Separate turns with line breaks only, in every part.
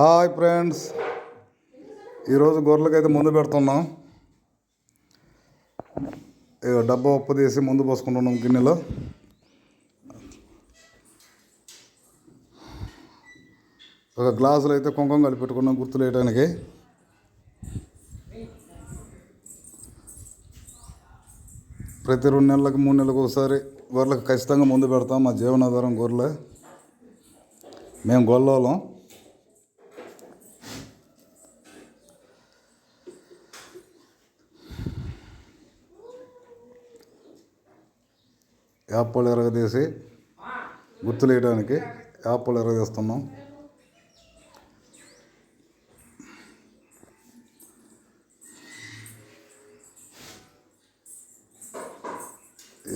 Hi friends, ఈరోజు గొర్రెలకైతే ముందు పెడుతున్నాం. డబ్బా ఉప్పు తీసి ముందు పోసుకుంటున్నాం గిన్నెలో. ఒక గ్లాసులో అయితే కుంకుమ కలిపి పెట్టుకున్నాం గుర్తులు వేయడానికి. ప్రతి 2 నెలలకు 3 నెలలకు ఒకసారి గొర్రెలకు ఖచ్చితంగా ముందు పెడతాం. మా జీవనాధారం గొర్రెలే. మేము గొల్లోలం. యాపలు ఎరగదీసి గుర్తులు వేయడానికి యాపలు ఎరగదీస్తున్నాం.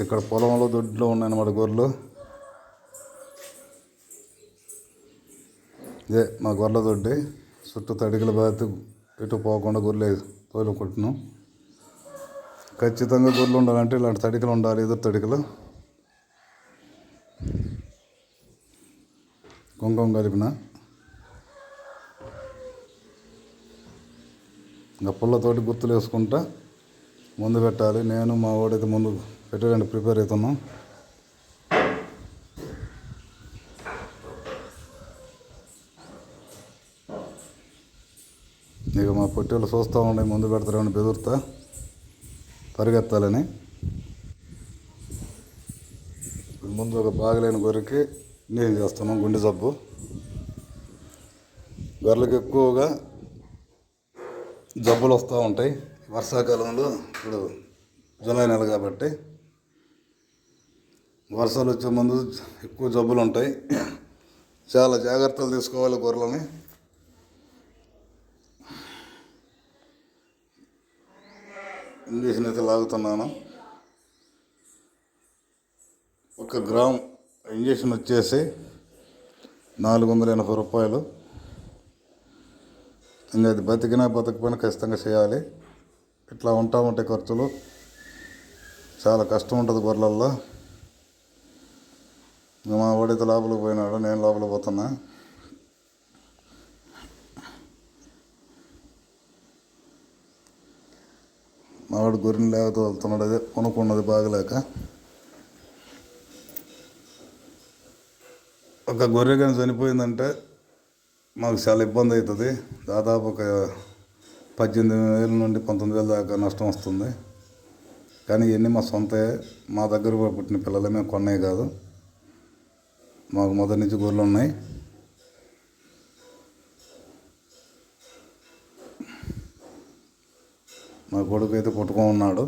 ఇక్కడ పొలంలో దొడ్లో ఉన్నాయన్నమాట గొర్రెలు. ఇదే మా గొర్రెల దొడ్డి. చుట్టూ తడికలు బాతి ఎటు పోకుండా గొర్రెలు తోలుకుంటున్నాం. ఖచ్చితంగా గొర్రెలు ఉండాలంటే ఇలాంటి తడికలు ఉండాలి, ఎదురు తడికలు. కుంకుమ కలిపిన ఇంకా పుల్లతోటి గుర్తులు వేసుకుంటా ముందు పెట్టాలి. నేను మా వాడైతే ముందు పెట్టడానికి ప్రిపేర్ అవుతున్నాం. ఇక మా పొట్టేళ్ళు చూస్తూ ఉండే ముందు పెడతారని బెదురుతా పరిగెత్తాలని. ముందు ఒక బాగలేని గొర్రెకి నేను చేస్తున్నాం గుండె జబ్బు. గొర్రెలకు ఎక్కువగా జబ్బులు వస్తూ ఉంటాయి వర్షాకాలంలో. ఇప్పుడు జూలై నెల కాబట్టి వర్షాలు వచ్చే ముందు ఎక్కువ జబ్బులు ఉంటాయి. చాలా జాగ్రత్తలు తీసుకోవాలి గొర్రెలని. ఇంజక్షన్ అయితే లాగుతున్నాను. 1 గ్రామ్ ఇంజక్షన్ వచ్చేసి 480 రూపాయలు. ఇంకా అది బతికినా బతకపోయినా ఖచ్చితంగా చేయాలి. ఇట్లా ఉంటా ఖర్చులు. చాలా కష్టం ఉంటుంది గొర్రెలల్లో. మా వాడైతే లోపలికి పోయినాడు, నేను లోపలికి పోతున్నా. మా వాడు గొర్రెని లేకపోతే వెళ్తున్నాడు. అదే కొనుక్కున్నది బాగలేక. ఒక గొర్రె కానీ చనిపోయిందంటే మాకు చాలా ఇబ్బంది అవుతుంది. దాదాపు ఒక 18,000 నుండి 19,000 దాకా నష్టం వస్తుంది. కానీ ఇవన్నీ మా సొంతే. మా దగ్గర పుట్టిన పిల్లలే, మేము కొన్నాయి కాదు. మాకు మొదటి నుంచి గొర్రెలు ఉన్నాయి. మా కొడుకు అయితే పుట్టుకొని ఉన్నాడు.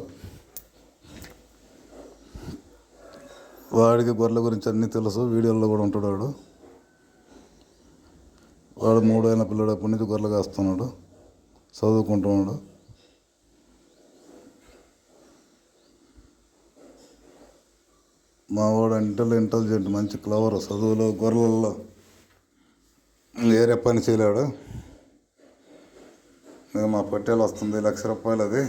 వాడికి గొర్రెల గురించి అన్నీ తెలుసు. వీడియోల్లో కూడా ఉంటాడు వాడు. వాడు 3 ఏళ్ళ పిల్లడు అప్పటి నుంచి గొర్రెలు కాస్తున్నాడు, చదువుకుంటున్నాడు. మా వాడు ఇంటెలిజెంట్, మంచి క్లవర్. చదువులో గొర్రెలలో వేరే పని చేయలేడు. మా పొట్టేలు వస్తుంది 1,00,000 రూపాయలు. అది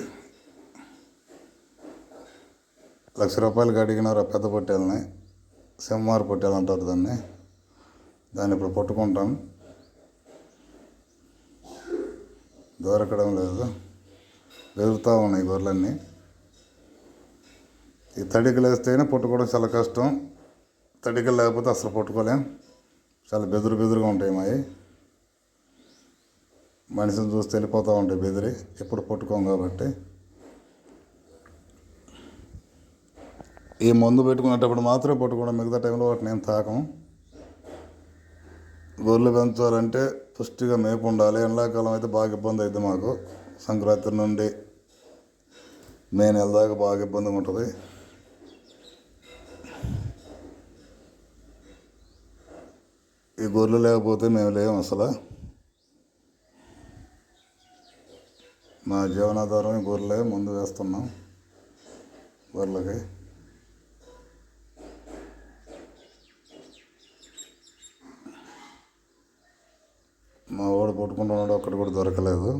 1,00,000 రూపాయలకి అడిగినారు ఆ పెద్ద పొట్టేలని. సింహార్ పొట్టేలు అంటారు దాన్ని. ఇప్పుడు పట్టుకుంటాం. దొరకడం లేదు, పెరుగుతూ ఉన్నాయి గొర్రెలన్నీ. ఈ తడికలు వేస్తేనే పట్టుకోవడం చాలా కష్టం. తడికలు లేకపోతే అసలు పట్టుకోలేం. చాలా బెదురుగా ఉంటాయి మావి. మనిషిని చూస్తే వెళ్ళిపోతూ ఉంటాయి బెదిరి. ఎప్పుడు పట్టుకోం కాబట్టి. ఈ మందు పెట్టుకునేటప్పుడు మాత్రమే పట్టుకోవడం, మిగతా టైంలో వాటిని ఏం తాకం. గొర్రెలు పెంచాలంటే పుష్టిగా మేపు ఉండాలి. ఎండాకాలం అయితే బాగా ఇబ్బంది అవుతుంది మాకు. సంక్రాంతి నుండి మే నెల దాకా బాగా ఇబ్బందిగా ఉంటుంది. ఈ గొర్రెలు లేకపోతే మేము లేము అసలు. మా జీవనాధారం గొర్రెలే. ముందు వేస్తున్నాం గొర్రెలకి. మా వాడు పట్టుకుంటున్నాడు, ఒక్కటి కూడా దొరకలేదు.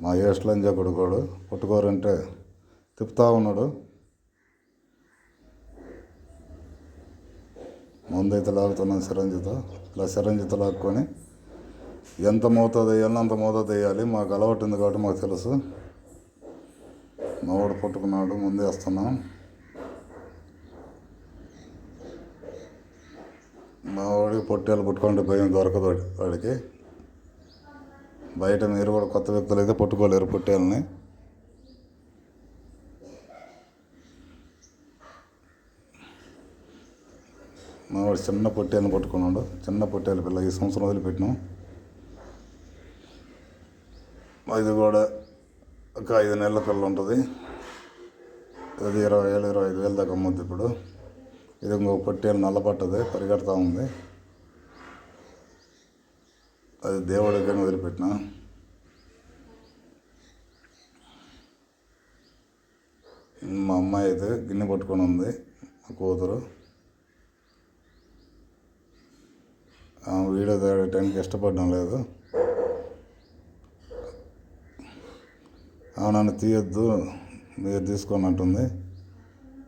మా ఏస్లంజా కొడుకోడు పట్టుకోరంటే తిప్పుతూ ఉన్నాడు. ముందైతే లాగుతున్నాను సిరంజితో. ఇలా సిరంజితో లాక్కొని ఎంత మోతాదు వేయాలో అంత మోతాదు వేయాలి. మాకు అలవాటు ఉంది కాబట్టి మాకు తెలుసు. మా వాడు పట్టుకున్నాడు, ముందే వేస్తున్నాం. మా వాడికి పొట్టేలు పట్టుకుంటే భయం, దొరకదు వాడికి. బయట మీరు కూడా కొత్త వ్యక్తులు అయితే పట్టుకోలేరు పొట్టేలని. మా వాడు చిన్న పొట్టేలను పట్టుకున్నాడు. చిన్న పొట్టేలు పిల్ల ఈ సంవత్సరం వదిలిపెట్టినాం. ఇది కూడా ఒక 5 నెలల పిల్ల ఉంటుంది. అది 20,000 25,000 దాకా అమ్ముద్ది ఇప్పుడు. ఇది ఇంకొక పొట్టేలు నల్లపట్టది, పరిగెడతా ఉంది. అది దేవుడికి వదిలిపెట్టిన. మా అమ్మాయి అయితే గిన్నె పట్టుకొని ఉంది, మా కూతురు. వీడియో తీయడానికి ఇష్టపడడం లేదు. నన్ను తీయొద్దు, మీరు తీసుకొని అంటుంది.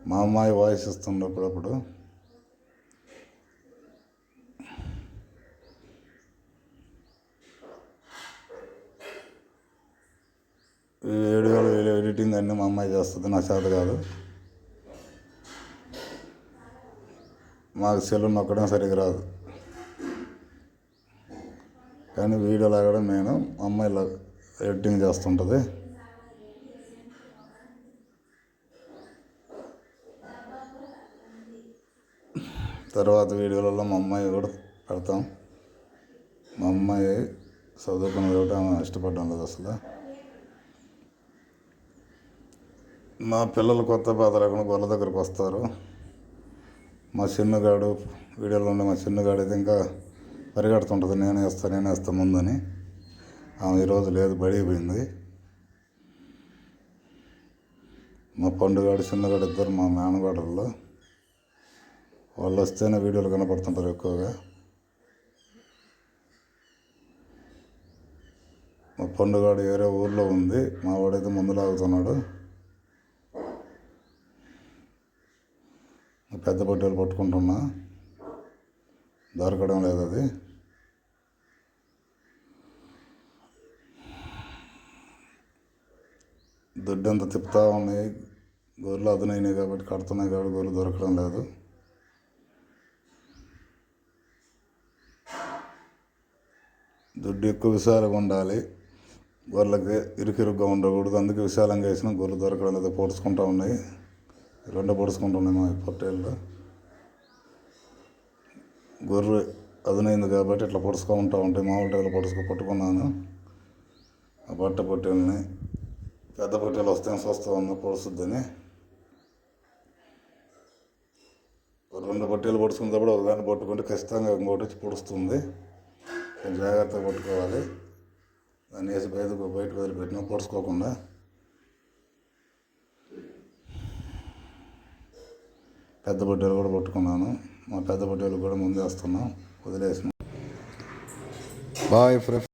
మా అమ్మాయి వాయిస్ ఇస్తుంది అప్పుడప్పుడు. ఈ వీడియోలు ఎడిటింగ్ అన్నీ మా అమ్మాయి చేస్తుంది, నా చేత కాదు. మాకు సెల్ నొక్కడం సరిగ్గా రాదు, కానీ వీడియో లాగడం నేను, మా అమ్మాయి ఎడిటింగ్ చేస్తుంటుంది. తర్వాత వీడియోలలో మా అమ్మాయి కూడా పెడతాం. మా అమ్మాయి చదువుకుని ఇవ్వటం ఇష్టపడడం లేదు అసలు. మా పిల్లలు కొత్త బాధ లేకుండా గొల్ల దగ్గరకు వస్తారు. మా చిన్నగాడు వీడియోలో ఉండే మా చిన్నగాడు అయితే ఇంకా పరిగెడుతుంటుంది, నేనే వేస్తా ముందని. ఆమె ఈరోజు లేదు, బడికి పోయింది. మా పండుగాడు చిన్నగాడు ఇద్దరు మా మేనగాడల్లో. వాళ్ళు వస్తేనే వీడియోలు కనపడుతుంటారు ఎక్కువగా. మా పండుగాడు వేరే ఊర్లో ఉంది, మా వాడైతే ముందు లాగుతున్నాడు. పెద్ద పొట్టేలు పట్టుకుంటున్నా, దొరకడం లేదు. అది దొడ్డంతా తిప్పుతూ ఉన్నాయి. గొర్రెలు అదునైనాయి కాబట్టి, కడుతున్నాయి కాబట్టి గొర్రెలు దొరకడం లేదు. దొడ్డు ఎక్కువ విశాలంగా ఉండాలి, గొర్రెలకి ఇరుకిరుగ్గా ఉండకూడదు. అందుకే విశాలంగా వేసిన గొర్రెలు దొరకడం లేదు, పొడుచుకుంటూ ఉన్నాయి. 2 పొడుచుకుంటున్నాయి మా పొట్టేళ్ళు. గొర్రె అదునైంది కాబట్టి ఇట్లా పొడుచుకుంటూ ఉంటాయి. మామూలు టైంలో పట్టుకున్నాను ఆ పొట్టేళ్ళని. పెద్ద పొట్టేలు వస్తే చూస్తూ ఉన్నా పొడుచుద్దని. 2 పొట్టేలు పొడుచుకున్నప్పుడు ఒకదాన్ని పట్టుకుంటే ఖచ్చితంగా ఇంకోటి వచ్చి పొడుస్తుంది. కొంచెం జాగ్రత్తగా పట్టుకోవాలి. దాన్ని వేసి బయటకు వదిలిపెట్టినా పొడుచుకోకుండా. పెద్ద పొట్టేలు కూడా పట్టుకున్నాను. మా పెద్ద పొట్టేలు కూడా ముందే వస్తున్నాం, వదిలేసిన. Bye friends.